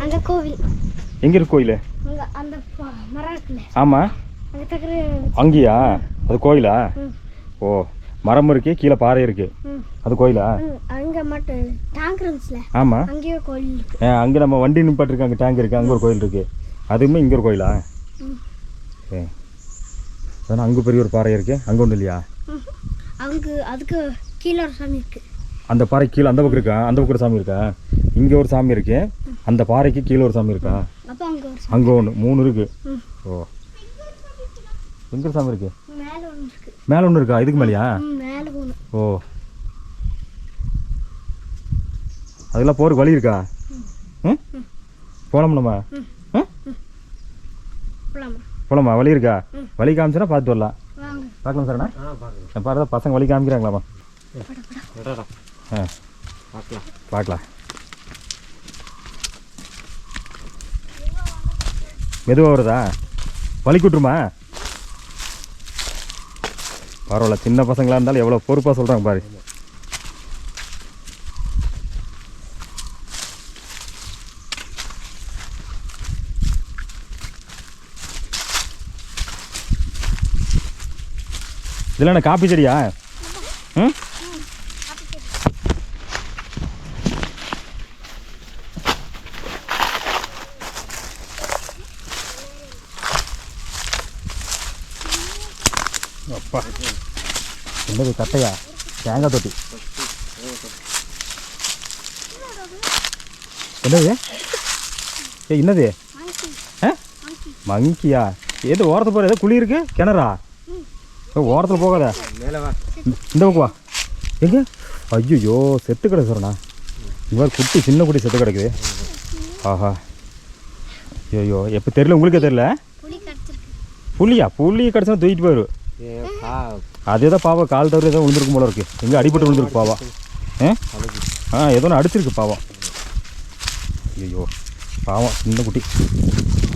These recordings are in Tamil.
அந்த கோவில் எங்கே இருக்கு கோயில்? அந்த மரம் இருக்குல்ல. ஆமாம், அங்கேயா? அது கோயிலா? ஓ, மரம் இருக்கு, கீழே பாறை இருக்கு, அது கோயிலா? அங்கே மட்டும் டேங்க் இருந்துச்சுல. ஆமாம், அங்கேயே கோயில் இருக்கு. அங்கே நம்ம வண்டி நிப்பாட்டிருக்கு, அங்கே டேங்க் இருக்குது, அங்கே ஒரு கோயில் இருக்குது. அதுவுமே இங்கே ஒரு கோயிலா? சரி, அதான் அங்கே பெரிய ஒரு பாறை இருக்குது, அங்கே ஒன்றும் இல்லையா? அங்கே அதுக்கு கீழே ஒரு சாமி இருக்குது. அந்த பாறை கீழே அந்த பக்கம் இருக்கா? அந்த பக்கம் ஒரு சாமி இருக்கா? இங்கே ஒரு சாமி இருக்கு, அந்த பாறைக்கு கீழே ஒரு சாமி இருக்கா? அங்கே ஒன்று 3 இருக்கு. ஓ, எங்கே சாமி இருக்கு? மேலே ஒன்று இருக்கா? இதுக்கு மேலேயா? ஓ, அதெல்லாம் போகிற வழி இருக்கா? ம், போகலாம் நம்ம. போகலாமா? வழி இருக்கா? வழி காமிச்சுனா பார்த்துட்டு வரலாம். பார்க்கலாம் சார்ண்ணா. பாரு, பசங்க வழி காமிக்கிறாங்களாமா? பார்க்கலாம். மெதுவாக வருதா? வலி கூட்டுருமா? பரவாயில்ல, சின்ன பசங்களாக இருந்தாலும் எவ்வளோ பொறுப்பாக சொல்கிறாங்க பாரு. இதெல்லாம் என்ன காப்பி செடியா? ம், அப்பா, என்னது கட்டையா? தேங்காய் தொட்டி. என்னது? என்னது? மங்கியா? எது ஓரத்தில் போகிற? ஏதோ குழி இருக்கு, கிணறா? ஓரத்தில் போகாத, இந்த பக்கம் வா. எங்க? ஐயோ, செத்து கிடக்கு சார்ண்ணா. இந்த மாதிரி குட்டி, சின்ன குட்டி செத்து கிடக்குது. ஆஹா, ஐயோ, எப்போ தெரியல, உங்களுக்கே தெரியல? புளியா? புளி கிடச்சா தூக்கிட்டு போயிரு. அதே தான் பாவம், கால் தவறு ஏதோ விழுந்துருக்கும் போல இருக்கு. எங்கே அடிபட்டு விழுந்துருக்கு பாவம். ஏதோ ஒன்று அடிச்சிருக்கு பாவம். ஐயோ, பாவம், சின்ன குட்டி.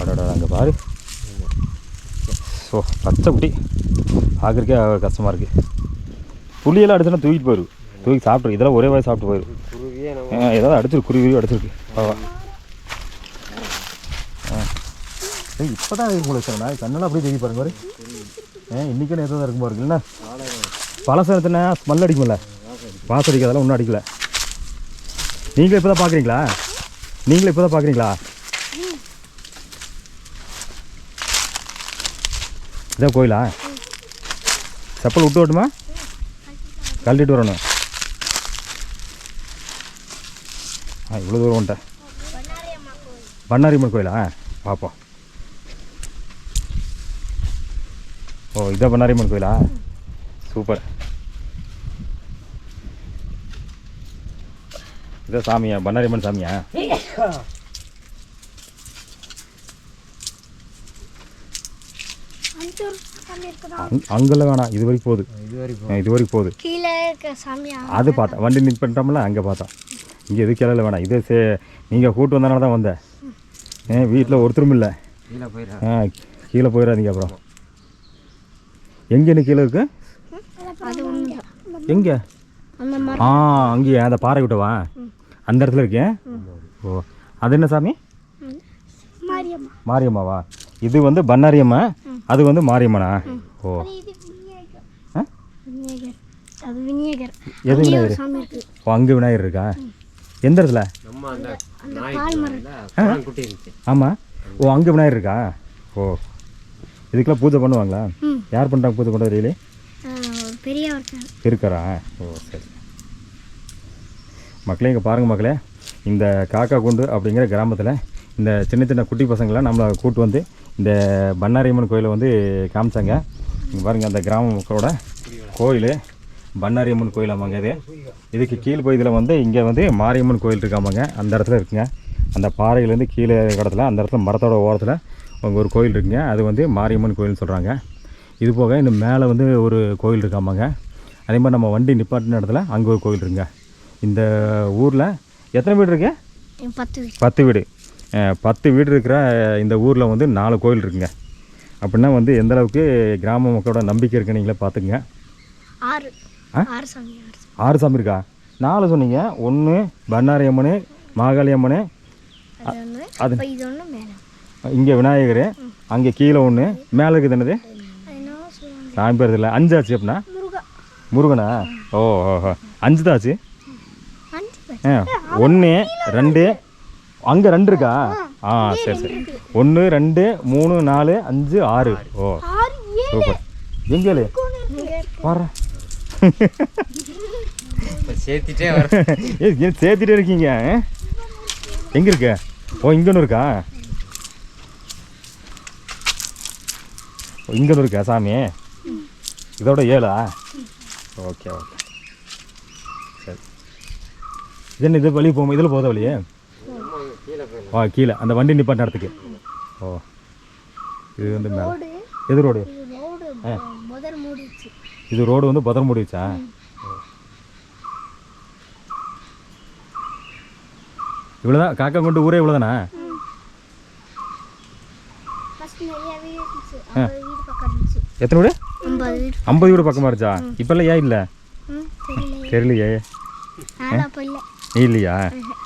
அடடா, அங்கே பாரு. ஸோ, பச்சை குட்டி பார்க்குறக்கே கஷ்டமாக இருக்குது. புளியெல்லாம் அடிச்சுன்னா தூக்கிட்டு போயிரு, தூக்கி சாப்பிட்ரு. இதெல்லாம் ஒரே வாய் சாப்பிட்டு போயிரு. ஏதாவது அடிச்சிருக்கு, குருவி அடிச்சிருக்கு. இப்போ தான் உங்களுக்கு சார் கண்ணெல்லாம் அப்படியே தெரிய பாருங்க பாரு. இன்றைக்கே எதாவது இருக்கும் பாருங்க. இல்லைன்னா பழசம் எடுத்துனா ஸ்மெல் அடிக்கும்ல, வாசம் அடிக்காதெல்லாம் ஒன்றும் அடிக்கல. நீங்களே இப்போ தான் பார்க்குறீங்களா? நீங்களே இப்போ தான் பார்க்குறீங்களா? இதான் கோயிலா? செப்பல் விட்டு வரட்டுமா? கழட்டிட்டு வரணும். இவ்வளோ தூரம் வந்துட்டேன். பண்ணாரியம்மன் கோயிலா? பார்ப்போம். ஓ, இதான் பண்ணாரியம்மன் கோயிலா? சூப்பர். இதான் சாமியா? பண்ணாரியம்மன் சாமியா? அங்கெல்லாம் வேணாம், இது வரைக்கும் போகுது. இது வரைக்கும் போகுது. அது பார்த்தா வண்டி நிட் பண்ணிட்டோம்ல, அங்கே பார்த்தா. இங்கே எது கிளல வேணாம். இது நீங்கள் கூட்டு வந்தனால தான் வந்தேன். வீட்டில் ஒருத்தரும் இல்லை. கீழே போயிடாதீங்க. அப்புறம் எங்கே என்ன கீழே இருக்கு? எங்கே? அங்கேயா? அந்த பாறை விட்டவா? அந்த இடத்துல இருக்கேன். ஓ, அது என்ன சாமி? மாரியம்மாவா? இது வந்து பண்ணாரியம்மா, அது வந்து மாரியம்மனா? ஓ, எது விநாயகர்? ஓ, அங்கே விநாயகர் இருக்கா? எந்த இடத்துல? ஆமாம். ஓ, அங்கே விநாயகர் இருக்கா? ஓ, இதுக்கெல்லாம் பூஜை பண்ணுவாங்களா? யார் பண்ணுறாங்க பூஜை பண்ணுறது? டெய்லி இருக்கிறா? ஓ, சரி. மக்களே, இங்கே பாருங்கள் மக்களே, இந்த காக்கா குண்டு அப்படிங்கிற கிராமத்தில் இந்த சின்ன சின்ன குட்டி பசங்களாம் நம்மளை கூட்டு வந்து இந்த பண்ணாரியம்மன் கோயிலை வந்து காமிச்சாங்க. இங்கே பாருங்கள், அந்த கிராம மக்களோட கோயில் பண்ணாரியம்மன் கோயில். ஆமாங்க, இதுக்கு கீழ் பகுதியில் வந்து இங்கே வந்து மாரியம்மன் கோயில் இருக்காமாங்க. அந்த இடத்துல இருக்குங்க. அந்த பாறையிலேருந்து கீழே இடத்துல அந்த இடத்துல மரத்தோட ஓரத்தில் அங்கே ஒரு கோயில் இருக்குங்க. அது வந்து மாரியம்மன் கோயில்னு சொல்கிறாங்க. இது போக இன்னும் மேலே வந்து ஒரு கோயில் இருக்காமாங்க. அதே மாதிரி நம்ம வண்டி நிப்பாட்டின இடத்துல அங்கே ஒரு கோயில் இருக்குங்க. இந்த ஊரில் எத்தனை வீடு இருக்கு? 10 வீடு. 10 வீடு இருக்கிற இந்த ஊரில் வந்து 4 கோயில் இருக்குங்க. அப்படின்னா வந்து எந்த அளவுக்கு கிராம மக்களோட நம்பிக்கை இருக்குன்னு நீங்களே பார்த்துக்குங்க. 6 சாமி இருக்கா? 4 சொன்னீங்க. 1 பண்ணாரியம்மன், மாகாளியம்மன், ஒன்று அது இப்போ இது ஒன்று மேலே இங்கே விநாயகர், அங்கே கீழே ஒன்று, மேலே இருக்குது என்னது என்னவோ சொல்லுவாங்க சாமி பேர் இல்லை. 5 ஆச்சு அப்படின்னா முருகா முருகனா? ஓ ஓஹோ 5 தான் ஆச்சு. 5 1 2 அங்கே 2 இருக்கா? ஆ சரி சரி. 1 2 3 4 5 6. ஓ 6 7 சூப்பர். எங்கேலே வர சேர்த்துட்டே வர சேர்த்துட்டே இருக்கீங்க. எங்கே இருக்க? ஓ இங்கே ஒன்று இருக்கா? இங்கே ஒன்று இருக்கா சாமி? இதோட 7ஆ? ஓகே ஓகே சரி. இது என்ன இது வழி போகும்? இதில் போகுதா வழியே? ஓ கீழே அந்த வண்டி நிப்பாட்ட இடத்துக்கு. ஓ இது வந்து மேலே எது ரோடு? ரோடு முதல் மூடிச்சு. இது ரோடு வந்து பத்திரம் மூடிச்சா? இவ்வளோதான் காக்கா கொண்டு ஊரே இவ்வளோதானா? ஃபர்ஸ்ட் நிறைய வீடு இருந்துச்சு. 50 வீடு பக்கம் இருந்துச்சு. எத்தனை வீடு? 50 வீடு. 50 வீடு பக்கமாக இருந்துச்சா? இப்போல்லாம் ஏன் இல்லை? தெரியல. தெரியலையே. நாளா அப்போ இல்லை. நீ இல்லையா?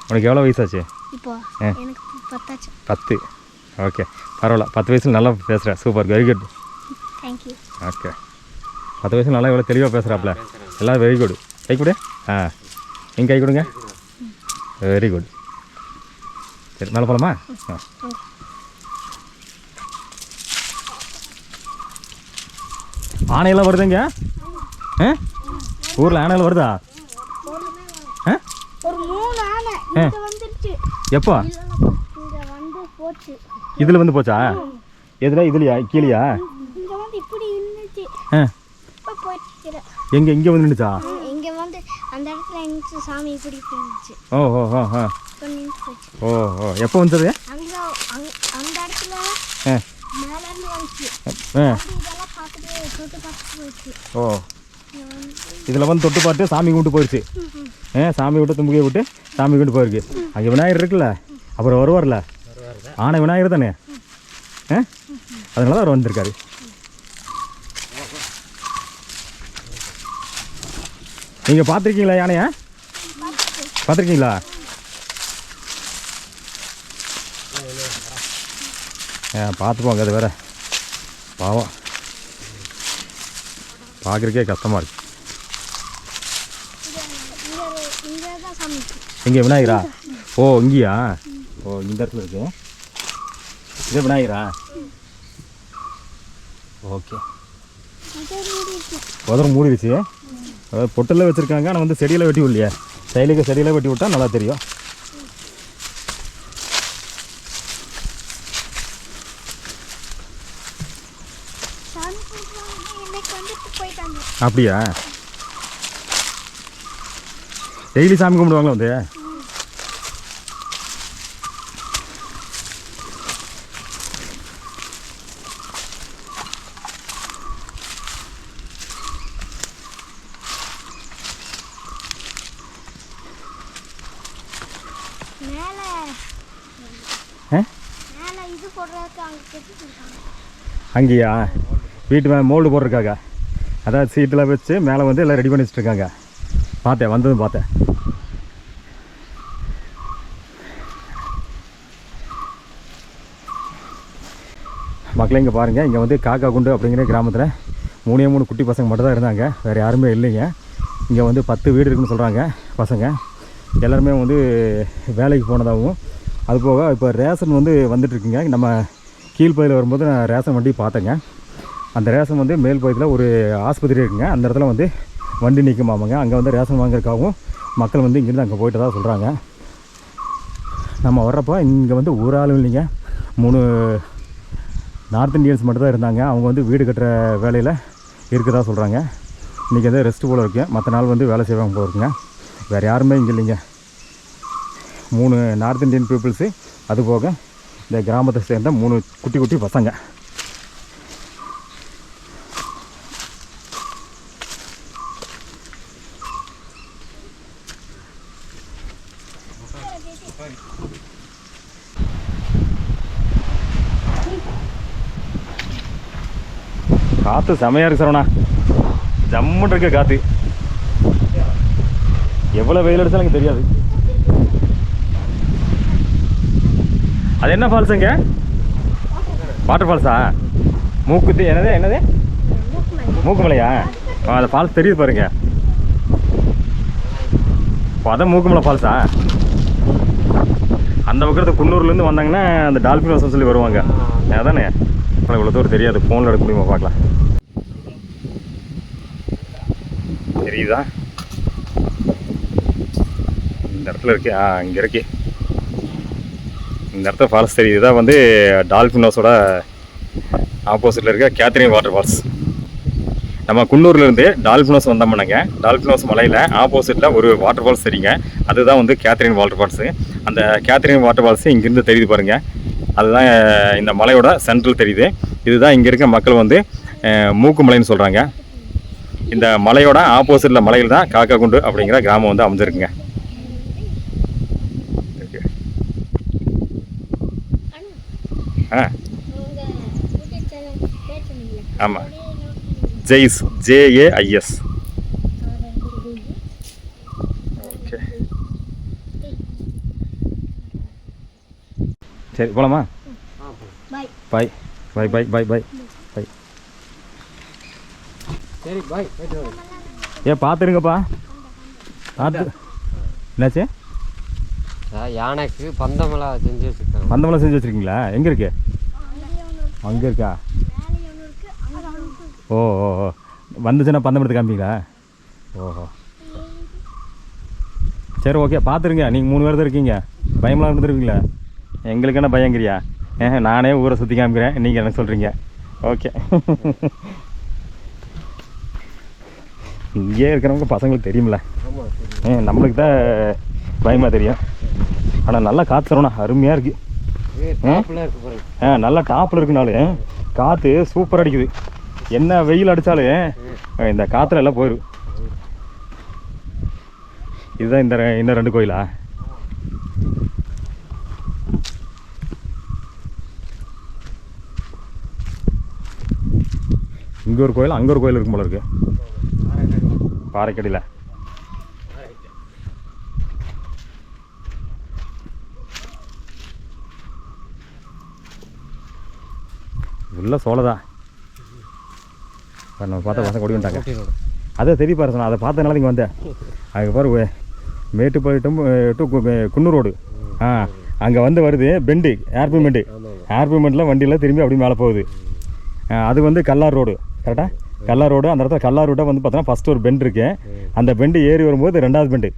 உனக்கு எவ்வளோ வயசாச்சு? இப்போ எனக்கு 10 ஆச்சு. 10. ஓகே பரவாயில்ல. 10 வயசில் நல்லா பேசுகிறேன். Super very good. Thank you. Okay 10 வயசில் நல்லா எவ்வளோ தெளிவாக பேசுகிறாப்புல. எல்லாம் வெரி குட். கை கொடு. ஆ நீங்கள் கை கொடுங்க. Very good. சரி மேலே போகலாமா? ஆ ஆனையெல்லாம் வருதுங்க? ஆ ஊரில் ஆனையெல்லாம் வருதா? ஆ ஒரு 3 ஆனை இங்க வந்துருச்சு. எப்போ? இங்க வந்து போச்சு. இதில் வந்து போச்சா? எதுல இதுலையா கீழேயா? இங்க வந்து இப்படி இருந்துச்சு. ஆ இப்போ போயிட்டு எங்கே இங்கே வந்து நின்றுச்சா? இங்க வந்து அந்த இடத்துல இருந்துச்சு. சாமி இப்படி இருந்துச்சு. ஓ ஓ ஓ ஆ இப்போ நின்று போச்சு. ஓ ஓ எப்போ வந்தது? அந்த இடத்துல ஆ மேல இருந்து வந்துச்சு. ஆ இதெல்லாம் பார்த்துட்டு தொட்டு பார்த்துட்டு போயிடுச்சு. ஓ இதில் வந்து தொட்டு பார்த்து சாமி கும்பிட்டு போயிடுச்சு. சாமி விட்டு தும்பிக்கை விட்டு சாமி கும்பிட்டு போயிருக்கு. அங்கே விநாயகர் இருக்குல்ல, அப்புறம் வருவார்ல ஆனை விநாயகர் தானே? அதனால தான் அவர் வந்திருக்காரு. நீங்கள் பார்த்துருக்கீங்களா யானையா? பார்த்துருக்கீங்களா? பார்த்து போங்க. அது வேற பாவம் பார்க்குறக்கே கஷ்டமாக இருக்கு. இங்க தான் சாமி. இங்கே விநாயகரா? ஓ இங்கேயா? ஓ இந்த இடத்துல இருக்கு. இது விநாயகரா? ஓகே உதரம் மூடிடுச்சு. அதாவது பொட்டெல்லாம் வச்சுருக்காங்க. ஆனால் வந்து செடியெல்லாம் வெட்டி விடலையே. சைலுக்கு செடியெல்லாம் வெட்டி விட்டால் நல்லா தெரியும். அப்படியா? டெய்லி சாமி கும்பிடுவாங்களா வந்து? அங்கேயா? வீட்டு மேலே மோல்டு போடுறதுக்காக. அதாவது சீட்டெலாம் வச்சு மேலே வந்து எல்லாம் ரெடி பண்ணி வச்சுருக்காங்க. பார்த்தேன், வந்ததும் பார்த்தேன். மக்களே இங்கே பாருங்கள். இங்கே வந்து காக்கா குண்டு அப்படிங்கிற கிராமத்தில் 3 குட்டி பசங்க மட்டும் தான் இருந்தாங்க. வேறு யாருமே இல்லைங்க. இங்கே வந்து 10 வீடு இருக்குன்னு சொல்கிறாங்க பசங்க. எல்லாருமே வந்து வேலைக்கு போனதாகவும், அதுபோக இப்போ ரேஷன் வந்து வந்துட்டுருக்குங்க. நம்ம கீழ்ப்பகுதியில் வரும்போது நான் ரேஷன் வண்டி பார்த்தேங்க. அந்த ரேஷன் வந்து மேல் பகுதியில் ஒரு ஆஸ்பத்திரி இருக்குங்க. அந்த இடத்துல வந்து வண்டி நிற்குமாமாங்க. அங்கே வந்து ரேஷன் வாங்குறதுக்காகவும் மக்கள் வந்து இங்கேருந்து அங்கே போயிட்டு தான் சொல்கிறாங்க. நம்ம வர்றப்போ இங்கே வந்து ஒரு ஆளும் இல்லைங்க. 3 நார்த் இந்தியன்ஸ் மட்டும் தான் இருந்தாங்க. அவங்க வந்து வீடு கட்டுற வேலையில் இருக்கதா சொல்கிறாங்க. இன்றைக்கி வந்து ரெஸ்ட்டு போல் இருக்குது. மற்ற நாள் வந்து வேலை செய்வாங்க போல இருக்குங்க. வேறு யாருமே இங்கே இல்லைங்க. 3 நார்த் இந்தியன் பீப்புள்ஸு, அதுபோக இந்த கிராமத்தை சேர்ந்த 3 குட்டி குட்டி பசங்க. காற்று செமையாக இருக்கு சரவணா. ஜம்முன்னு இருக்க காற்று. எவ்வளோ வெயில் அடித்தாலும் எனக்கு தெரியாது. அது என்ன ஃபால்ஸுங்க? வாட்டர் ஃபால்ஸா? மூக்குத்தி என்னது மூக்குமலையா? அந்த ஃபால்ஸ் தெரியுது பாருங்க. அதான் மூக்குமலை ஃபால்ஸா? அந்த பக்கத்து குன்னூர்லேருந்து வந்தாங்கன்னா அந்த டால்ஃபின் ஹவுஸ்னு சொல்லி வருவாங்க. அதானே? இவ்வளோ தூரம் தெரியாது, ஃபோனில் எடுக்க முடியுமா பார்க்கலாம். தெரியுதா? இந்த இடத்துல இருக்கு. இங்கே இருக்கு. இந்த இடத்துல ஃபால்ஸ் தெரியுது. இதான் வந்து டால்ஃபின் ஹவுஸோட ஆப்போசிட்டில் இருக்க கேத்ரின் வாட்டர் ஃபால்ஸ். நம்ம குன்னூர்லேருந்து டால்ஃபின் ஹவுஸ் வந்தோம்னாங்க, டால்ஃபின் ஹவுஸ் மலையில் ஆப்போசிட்டில் ஒரு வாட்டர் ஃபால்ஸ் தெரியுங்க. அதுதான் வந்து கேத்ரின் வாட்டர் ஃபால்ஸு. அந்த கேத்ரின் வாட்டர் ஃபால்ஸு இங்கேருந்து தெரியுது பாருங்கள். அதுதான் இந்த மலையோட சென்ட்ரல் தெரியுது. இதுதான் இங்கே இருக்க மக்கள் வந்து மூக்கு மலைன்னு சொல்கிறாங்க. இந்த மலையோட ஆப்போசிட்டில் மலையில் தான் காக்காகுண்டு அப்படிங்கிற கிராமம் வந்து அமைஞ்சிருக்குங்க. ஆமாம், ஜெய்ஸ், JAIS. ஓகே, சரி போகலாமா? பாய் பாய் பாய் பாய் பாய் பாய். சரி பாய். பார்த்துருங்கப்பா. பார்த்து என்னாச்சு? யானைக்கு பந்தமெல்லாம் செஞ்சு வச்சுருக்காங்க. பந்தமெல்லாம் செஞ்சு வச்சுருக்கீங்களா? எங்கே இருக்கு? அங்கே இருக்கா? ஓ ஓ ஓ, வந்துச்சுன்னா பந்தம் எடுத்து காமிப்பீங்களா? ஓஹோ, சரி ஓகே. பார்த்துருங்க. நீங்கள் 3 பேர் தான் இருக்கீங்க, பயமெல்லாம் இருந்துருவீங்களா? எங்களுக்கு என்ன பயங்கிறியா? நானே ஊரை சுற்றி காமிக்கிறேன், நீங்கள் என்ன சொல்கிறீங்க? ஓகே. இங்கே இருக்கிறவங்க பசங்களுக்கு தெரியுமில்ல, நம்மளுக்கு தான் பயமாக தெரியும். ஆனால் நல்லா காற்று தரணும், அருமையாக இருக்குது. நல்லா டாப்பில் இருக்குனாலும் காற்று சூப்பராக அடிக்குது. என்ன வெயில் அடித்தாலும் இந்த காற்றுல எல்லாம் போயிடும். இதுதான் இன்னும் 2 கோயிலா? இங்கே ஒரு கோயில், அங்கே ஒரு கோயில் இருக்கும் போல இருக்கு. பாறைக்கடியில் உள்ள சோளதான். நம்ம பார்த்தா பசங்க ஓடி வந்துட்டாங்க. அதை தெரிய பாரு சொன்னால், அதை பார்த்தனால இங்கே வந்தேன். அதுக்கு பாரு மேட்டுப்பாளையம் டு குன்னூர் ரோடு. அங்கே வந்து வருது பெண்டு, ஏர்பி பெண்டு. ஏர்பி பெண்டில் வண்டியில் திரும்பி அப்படியே மேலே போகுது. அது வந்து கல்லார் ரோடு. கரெக்டாக கல்லார் ரோடு. அந்த இடத்துல கல்லார் ரோட்டை வந்து பார்த்தோன்னா ஃபஸ்ட்டு ஒரு பெண்டு இருக்குது. அந்த பெண்டு ஏறி வரும்போது 2வது பெண்டு,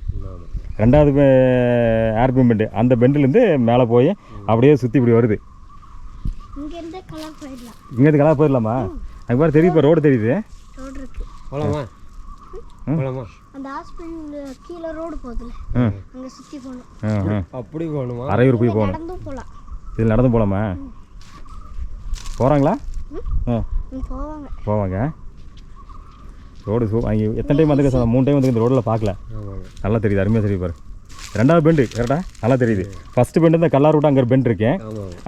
2வது ஏர்பி பெண்டு. அந்த பெண்டுலேருந்து மேலே போய் அப்படியே சுற்றி இப்படி வருது. இங்கேருந்து கலா போயிடலாமா? அங்கே பாரு தெரியுது, ரோடு தெரியுது. போலாமா? அந்த ஹாஸ்பிடல் கீழ ரோடு போகுதுல, அங்க சுத்தி போணும். அப்படி போணுமா? அரையூர் போய் போகணும். நடந்து போலாம். இதில் நடந்து போகலாமா? போகிறாங்களா? போவாங்க போவாங்க. ரோடு அங்கே எத்தனை டைம் வந்து 3 டைம் வந்து இந்த ரோடில் பார்க்கல. நல்லா தெரியுது, அருமையாக தெரியுது பாரு. 2வது பெண்டு கரெக்டாக நல்லா தெரியுது. ஃபஸ்ட்டு பெண்டு இந்த கல்லார் ரோடு, அங்கே ஒரு பெண்டு இருக்கேன்.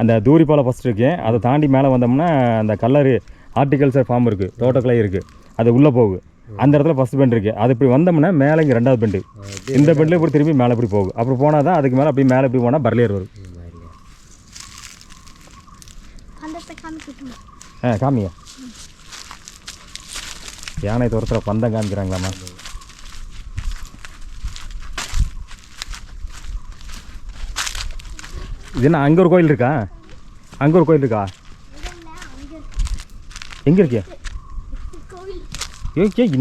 அந்த தூரிப்பாலம் ஃபஸ்ட்டு இருக்கேன். அதை தாண்டி மேலே வந்தோம்னா அந்த கல்லாறு ஹார்டிகல்ச்சர் ஃபார்ம் இருக்குது, தோட்டக்கலை இருக்குது, அது உள்ளே போகுது. அந்த இடத்துல ஃபஸ்ட் பெண்ட் இருக்குது. அது இப்படி வந்தோம்னா மேலே இங்கே 2வது பெண்டு. இந்த பெண்டில் இப்படி திரும்பி மேலே இப்படி போகும். அப்புறம் போனால் தான் அதுக்கு மேலே அப்படி மேலே இப்படி போனால் பர்லியர் வரும். காமிங்க. யானை துரத்துற பந்தம் காமிக்கிறாங்களாம்மா? இது என்ன அங்கே ஒரு கோயில் இருக்கா? அங்கே ஒரு கோயில் இருக்கா? எங்கே இருக்கே?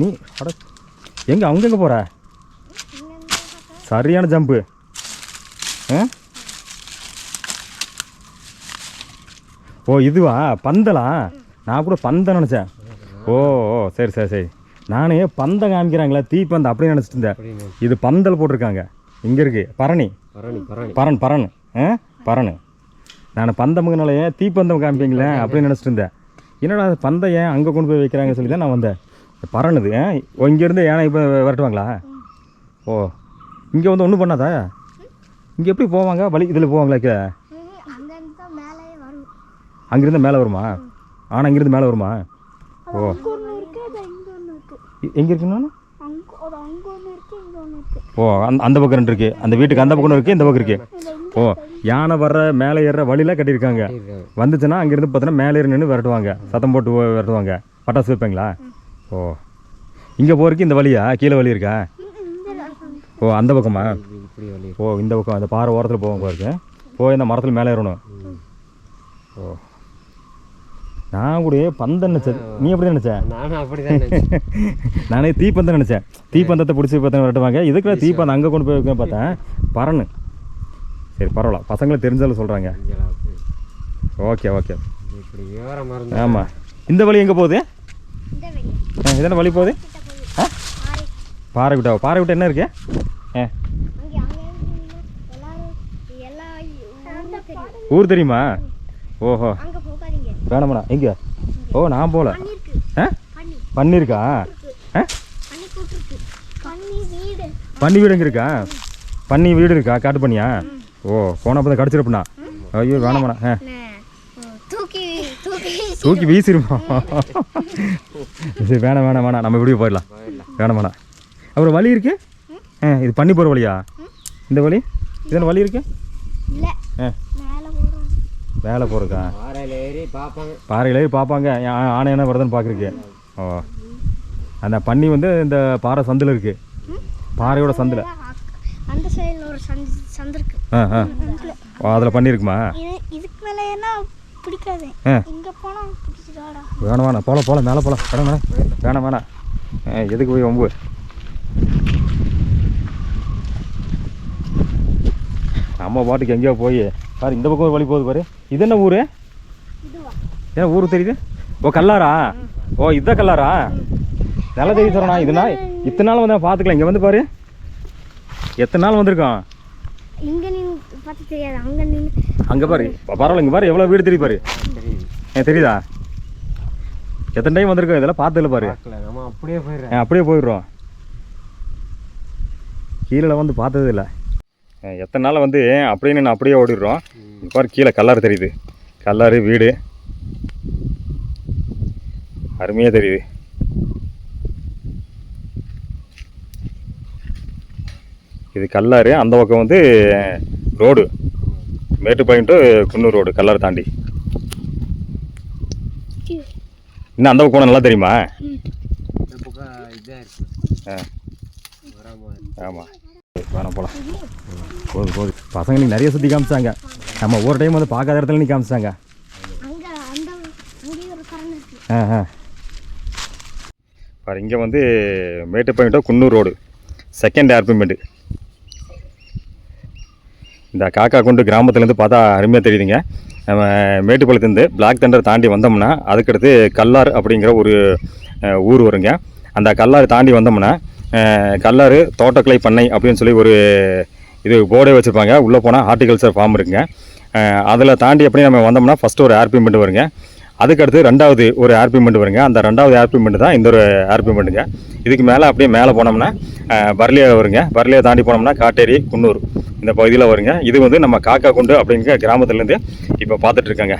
நீ அட எங்கே அங்கெங்கே போகிற? சரியான ஜம்பு. ஓ இதுவா பந்தலா? நான் கூட பந்தம் நினச்சேன். ஓ ஓ சரி சரி சரி. நானே பந்தம் காமிக்கிறாங்களா தீப்பந்தம் அப்படின்னு நினச்சிட்டு இருந்தேன். இது பந்தல் போட்டிருக்காங்க. இங்கே இருக்குது பரணி. பரண் பரண் பரணு. நான் பந்தமுங்கனாலே தீப்பந்தம் காமிப்பீங்களே அப்படின்னு நினச்சிட்டு இருந்தேன். என்னடா அது பந்தம் ஏன் அங்கே கொண்டு போய் வைக்கிறாங்கன்னு சொல்லி தான் நான் வந்தேன். பறனுது. இங்கேருந்து ஏன்னா இப்போ வரட்டுவாங்களா? ஓ இங்கே வந்து ஒன்றும் பண்ணாதா? இங்கே எப்படி போவாங்க? வழி இதில் போவாங்களா? அங்கேருந்து மேலே வருமா? ஆனால் இங்கேருந்து மேலே வருமா? ஓ எங்கே இருக்குன்னு அது அங்கே ஒன்று இருக்குது இங்கே ஒன்று இருக்குது. ஓ அந்த பக்கம் ரெண்டு இருக்குது, அந்த வீட்டுக்கு அந்த பக்கம் இருக்குது, இந்த பக்கம் இருக்குது. ஓ யானை வர்ற மேலே ஏறுற வழியில் கட்டியிருக்காங்க. வந்துச்சுன்னா அங்கேருந்து பார்த்தோன்னா மேலே ஏறி நின்று விரட்டுவாங்க, சத்தம் போட்டு விரட்டுவாங்க. பட்டாசு வைப்பீங்களா? ஓ இங்கே போகிறதுக்கு இந்த வழியா, கீழே வழி இருக்கா? ஓ அந்த பக்கமா? இப்படி வழி. ஓ இந்த பக்கம் அந்த பாறை ஓரத்தில் போவோம் போயிருக்கு, போய் இந்த மரத்தில் மேலே ஏறணும். ஓ நான் கூட பந்தம் நினச்சேன், நீ எப்படி நினச்ச? நானும் அப்படி தான் நினைச்சேன். நானே தீப்பந்தம் நினச்சேன், தீப்பந்தத்தை பிடிச்சி பார்த்தா விரட்டுவாங்க. இதுக்குள்ள தீப்பந்தம் அங்கே கொண்டு போய் வைக்க பார்த்தேன் பறன்னு. சரி பரவாயில்ல, பசங்களை தெரிஞ்சாலும் சொல்கிறாங்க. Okay okay. இப்படி விவரமாக இருந்தால். ஆமாம் இந்த வழி எங்கே போகுது? இந்த வெளியே இதென்ன வழி போகுது? ஆ பாறை விட்டா, பாறை விட்டு என்ன இருக்கு? அங்கே எல்லாரும் எல்லா ஊரும் தெரியும். ஊர் தெரியுமா? ஓஹோ அங்கே போகாதீங்க. வேணாமண்ணா எங்கே? ஓ நான் போகல. பண்ணி இருக்கு. ஆ பண்ணி பண்ணியிருக்கா? ஆ பண்ணி கூட்டிருக்கு. பண்ணி வீடு. பண்ணி வீடு எங்கே இருக்கா? பண்ணி வீடு இருக்கா? காட்டு பண்ணியா? ஓ போனால் அப்போ தான் கடிச்சிருப்பண்ணா. ஐயோ வேணாமண்ணா. ஆ தூக்கி தூக்கி தூக்கி வீசிருமா? சரி வேணாம் வேணாம் வேணாம், நம்ம இப்படியே போயிடலாம். வேணாம் வேணாம். அப்புறம் வழி இருக்கு? இது பண்ணி போகிற வழியா? இந்த வழி இதென்ன வழி இருக்கு? இல்லை ஆ மேலே போகிறோம். மேலே போகிறக்கா? பாறையில் ஏறி பார்ப்பாங்க. பாறையில் ஏறி பார்ப்பாங்க ஆனை என்ன வருதுன்னு பார்க்குறக்கு. ஓ அந்த பண்ணி வந்து இந்த பாறை சந்தில் இருக்குது, பாறையோட சந்தில். அந்த சைடில் ஒரு சந்து இருக்கு. ஓ அதில் பண்ணியிருக்குமா? இதுக்கு மேலே ஏன்னா பிடிக்காது. இங்கே போனால் பிடிச்சிடாடா. வேணாம் வேணாம், போல மேலே போகலாம். வேணாம் வேணாம் வேணாம் வேணாம். எதுக்கு போய் வம்பு? நம்ம பாட்டுக்கு எங்கேயோ போய் பாரு, இந்த பக்கம் ஒரு வழி போகுது பாரு. இது என்ன ஊர்? ஏன் ஊர் தெரியுது? ஓ கல்லாரா? ஓ இதுதான் கல்லாரா? நல்லா தெரியுது சார். நான் இதுனா இத்தனை நாள் வந்து பார்த்துக்கலாம். இங்கே வந்து பாரு, எத்தனை நாள் வந்திருக்கோம். இங்கே நின்று பார்த்து தெரியாது, அங்கே நின்று. அங்கே பாரு பரவாயில்ல, இங்கே பாரு எவ்வளோ வீடு தெரியுது பாரு. தெரியுதா? எத்தனை டைம் வந்திருக்கோம், இதெல்லாம் பார்த்ததில்ல பாரு. நம்ம அப்படியே போயிடுறேன். அப்படியே போயிடுறோம். கீழே வந்து பார்த்தது இல்லை. எத்தனை நாள் வந்து அப்படியே நான் அப்படியே ஓடிடுறோம். பாரு கீழே கல்லாறு தெரியுது, கல்லாறு வீடு அருமையாக தெரியுது. இது கல்லாறு, அந்த பக்கம் வந்து road Mettupalayam to Coonoor road, Kallar தாண்டி. இன்னும் அந்த பக்கம் நல்லா தெரியுமா? இந்த பக்கம் இதாக இருக்கு. ஆமாம் வேணாம் போகலாம். போகுது போகுது. பசங்க நீ நிறைய சுற்றி காமிச்சாங்க, நம்ம ஒவ்வொரு டைம் வந்து பார்க்காத இடத்துல நீ காமிச்சாங்க. பாரு இங்கே வந்து Mettupalayam to Coonoor road, second ஏர்பிமெண்ட்டு. இந்த காக்கா குண்டு கிராமத்துலேருந்து பார்த்தா அருமையாக தெரியுதுங்க. நம்ம மேட்டுப்பாளையத்துலேருந்து பிளாக் தண்டர் தாண்டி வந்தோம்னா அதுக்கடுத்து கல்லாறு அப்படிங்கிற ஒரு ஊர் வருங்க. அந்த கல்லாறு தாண்டி வந்தோம்னா கல்லாறு தோட்டக்கலை பண்ணை அப்படின்னு சொல்லி ஒரு இது போர்டே வச்சுருப்பாங்க. உள்ளே போனால் ஹார்டிகல்ச்சர் ஃபார்ம் இருக்குங்க. அதில் தாண்டி அப்படியே நம்ம வந்தோம்னா ஃபஸ்ட்டு ஒரு ஏர்பிமெண்ட் வருங்க. அதுக்கடுத்து ரெண்டாவது ஒரு ஏர்பிமெண்ட் வருங்க. அந்த ரெண்டாவது ஏர்பிமெண்ட் தான் இந்த ஒரு ஏர்பிமெண்ட்டுங்க. இதுக்கு மேலே அப்படியே மேலே போனோம்னா பர்லியா வருங்க. பர்லியா தாண்டி போனோம்னா காட்டேரி குன்னூர் இந்த பகுதியில் வருங்க. இது வந்து நம்ம காக்கா குண்டு அப்படிங்கிற கிராமத்துலேருந்து இப்போ பார்த்துட்ருக்கேங்க.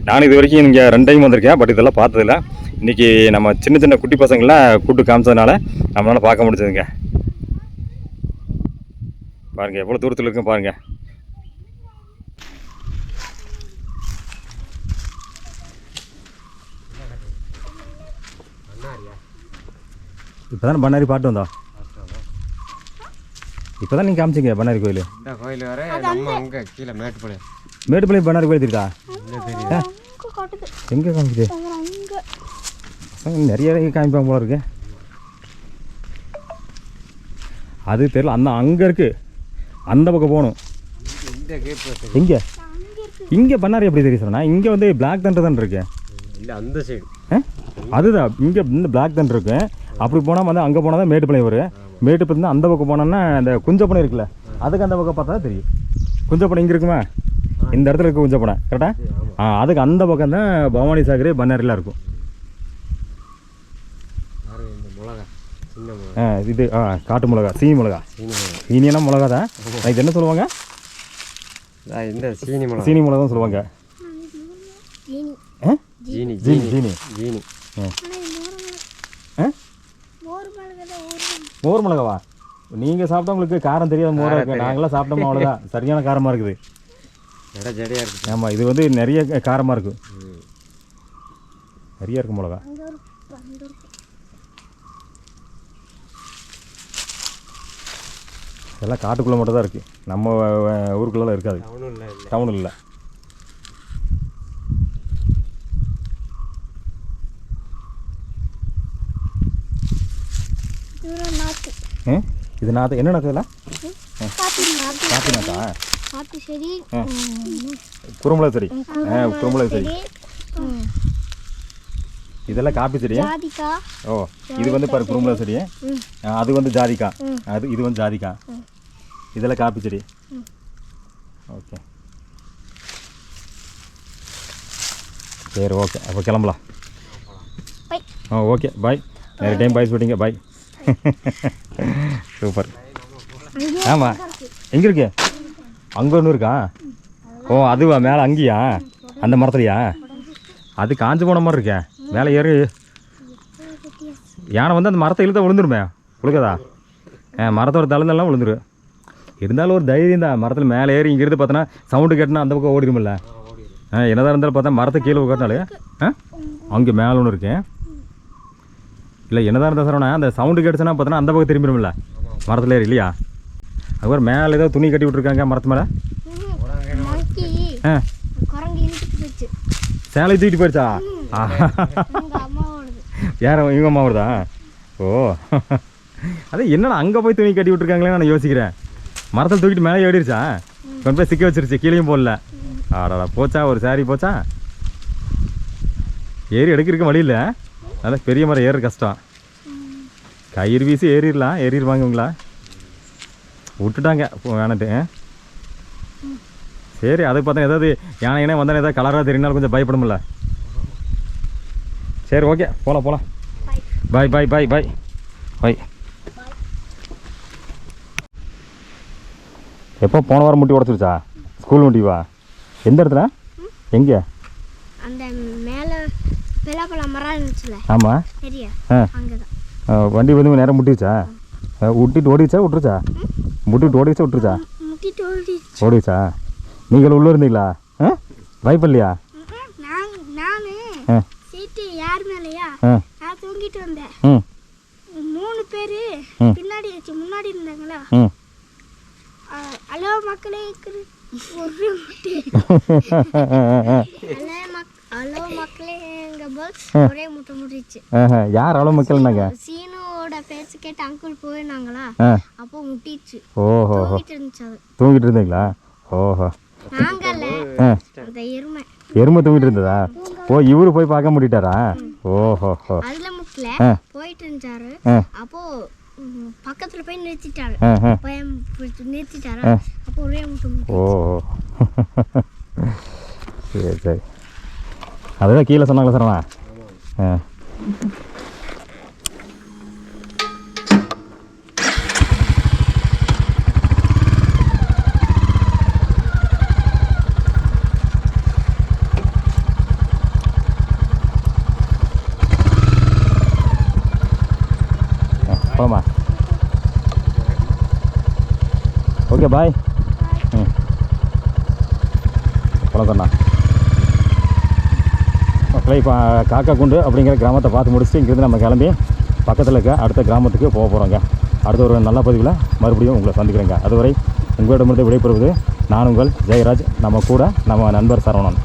நான் இது வரைக்கும் இங்கே 2 டைம் வந்திருக்கேன், பட் இதெல்லாம் பார்த்ததில்ல. இன்றைக்கி நம்ம சின்ன சின்ன குட்டி பசங்களாம் கூப்பிட்டு காமிச்சதுனால நம்மளால் பார்க்க முடிஞ்சதுங்க. பாருங்கள் எவ்வளோ தூரத்தில் இருக்குன்னு பாருங்கள். இப்போ தானே பண்ணாரி பாட்டு வந்தோம். இப்போ தான் நீங்கள் காமிச்சிங்க பண்ணாரி கோயில். இந்த கோயில் வர நம்ம அங்கே கீழே மேட்டுப்பாளையம். மேட்டுப்பாளையம் பண்ணாரி கோயில் தெரியுதா? எங்கே காமிக்குது? பசங்க நிறைய காமிப்பாங்க போல இருக்கு. அது தெரியல, அந்த அங்கே இருக்குது, அந்த பக்கம் போகணும். எங்கே இங்கே பண்ணாரி எப்படி தெரியும் சொன்னா? இங்கே வந்து பிளாக் தண்டர் தான் இருக்கு. இல்லை அந்த சைடு அதுதான் இங்கே இந்த பிளாக் தண்டர் இருக்கு. அப்படி போனால் வந்து அங்கே போனால் தான் மேட்டுப்பாளையம் வரும். மேட்டுப்பாளையம் அந்த பக்கம் போனோன்னா அந்த குஞ்சப்பனை இருக்குல்ல, அதுக்கு அந்த பக்கம் பார்த்தா தெரியும். குஞ்சப்பனை இங்கே இருக்குமா? இந்த இடத்துல இருக்க குஞ்சப்பனை கரெக்டாக? அதுக்கு அந்த பக்கம் தான் பவானி சாகர் பண்ணாரிலாம் இருக்கும். இது காட்டு மிளகா, சீனி மிளகா. சீனியான மிளகா தான். இது என்ன சொல்லுவாங்க? இந்த சீனி மிளகா, சீனி மிளகா தான் சொல்லுவாங்க. ஜீனி ஜீனி ஜீனி ஜீனி. மோர் மிளகாவா? நீங்கள் சாப்பிட்டவங்களுக்கு காரம் தெரியாத மோராக இருக்குது. நாங்களாம் சாப்பிட்டோம் அவ்வளோதான். சரியான காரமாக இருக்குது. ஜடியாக இருக்குது. ஆமாம், இது வந்து நிறைய காரமாக இருக்குது. நிறைய இருக்குது மிளகா. எல்லாம் காட்டுக்குள்ளே மட்டும் தான் இருக்குது. நம்ம ஊருக்குள்ளெல்லாம் இருக்காது. டவுன் இல்லை. இது நாற்று என்ன நாற்று? இதெல்லாம் காப்பி நாற்றா? காப்பி செடி, குறுமிளகு செடி. குறுமிளகு செடி. இதெல்லாம் காப்பி செடி. ஓ, இது வந்து பாரு குறுமிளகு செடி. அது வந்து ஜாதிக்காய். இது வந்து ஜாதிக்காய். இதெல்லாம் காப்பி செடி. ஓகே சரி, ஓகே. அப்போ கிளம்பலாம். ஓகே, பாய். நிறைய டைம் பாய் சொல்லிட்டீங்க. பாய். சூப்பர். ஆமாம், எங்கே இருக்கு? அங்கே ஒன்று இருக்கா? ஓ, அதுவா? மேலே அங்கேயா? அந்த மரத்துலையா? அது காஞ்சு போன மாதிரி இருக்கே. மேலே ஏறி யானை வந்து அந்த மரத்தை இழுத்தா விழுந்துருமே. விழுக்கதா? மரத்தோட தழுந்தெல்லாம் விழுந்துரு. இருந்தாலும் ஒரு தைரியம் தான். மரத்தில் மேலே ஏறி இங்கிருந்து பார்த்தோன்னா சவுண்டு கேட்டுனா அந்த பக்கம் ஓடிடுமில்ல. என்னதான் இருந்தாலும் பார்த்தா மரத்தை கீழே உட்காட்டினாலே அங்கே மேலே ஒன்று இருக்கேன். இல்லை என்னதான் இருந்தால் சரவணா, அந்த சவுண்டு கேட்டுச்சுன்னா பார்த்தோன்னா அந்த பக்கம் திரும்பிடுமில்ல மரத்தில் ஏறி இல்லையா? அதுக்கப்புறம் மேலே ஏதோ துணி கட்டி விட்ருக்காங்க மரத்து மேலே. சேலை தூக்கிட்டு போயிடுச்சா? யார் இவங்க அம்மா வருதா? ஓ, அதே என்னடா அங்கே போய் துணி கட்டி விட்ருக்காங்களே நான் யோசிக்கிறேன். மரத்தில் தூக்கிட்டு மேலே ஏறிடுச்சா? கொண்டு போய் சிக்க வச்சிருச்சு. கீழேயும் போடல. ஆடாடா, போச்சா? ஒரு சாரி போச்சா? ஏறி எடுக்கிறதுக்கு வழி இல்லை. அதான் பெரிய மரம் ஏறுற கஷ்டம். கயிறு வீசி ஏறிடலாம். ஏறிடுவாங்க இவங்களா? விட்டுட்டாங்க வேணாட்டு. சரி, அதை பார்த்தா ஏதாவது யானை வந்தானே ஏதாவது கலராக தெரியினாலும் கொஞ்சம் பயப்படும்ல. சரி, ஓகே, போகலாம் போகலாம். பாய் பாய் பாய் பாய் பாய். எப்போ போன வாரம் முட்டி உடச்சிருச்சா? ஸ்கூல் முட்டிவா? எந்த இடத்துல? எங்கே? அந்த மேலே பலாப்பழம் மரம் இருந்துச்சுல. ஆமாம். வண்டி வந்து நேரம் முட்டிச்சா? விட்டுட்டு ஓடிச்சா விட்டுருச்சா? முட்டிட்டு ஓடிச்சா விட்டுருச்சா? ஓடிச்சா? நீங்கள் உள்ளே இருந்தீங்களா? பயப்படலையா? சீட்டு யார் மேலையா? நான் தூங்கிட்டு வந்தேன். 3 பேர் பின்னாடி முன்னாடி இருந்தாங்களா? ஹலோ மக்களே, ஒரு முட்டி. ஹலோ மக்களே, எங்க பஸ் ஒரே முட்டை முட்டிச்சு. யார் ஹலோ மக்கள்னாங்க? சீனோட பேச்சு கேட்டு அங்கிள் போயிருந்தாங்களா? அப்போ முட்டிச்சு. ஓஹோ, இருந்துச்சு. அது தூங்கிட்டு இருந்தீங்களா? ஓஹோ. நாங்கல்ல, அந்த எருமை. எருமை தூங்கிட்டு இருந்ததா? ஓ, இவரு போய் பார்க்க முடிட்டாரா? ஓஹோ. அதுல முட்டல போயிட்டு இருந்தாரு. அப்போ பக்கத்துல போய் நிறுத்திட்டாரு. நிறுத்திட்டாரா? அப்போ ஒரே முட்டை. ஓஹோ. சரி சரி. அதுதான் கீழே சொன்னாங்களா சரவணா? போலாமா? ஓகே, பாய். போலாம். மக்களை இப்போ காக்கா குண்டு அப்படிங்கிற கிராமத்தை பார்த்து முடிச்சுட்டு இங்கேருந்து நம்ம கிளம்பி பக்கத்தில் இருக்க அடுத்த கிராமத்துக்கு போக போகிறோங்க. அடுத்த ஒரு நல்ல பதிவில் மறுபடியும் உங்களை சந்திக்கிறேங்க. அதுவரை உங்களிடமிருந்து விடைபெறுவது நான் உங்கள் ஜெயராஜ். நம்ம கூட நம்ம நண்பர் சரவணன்.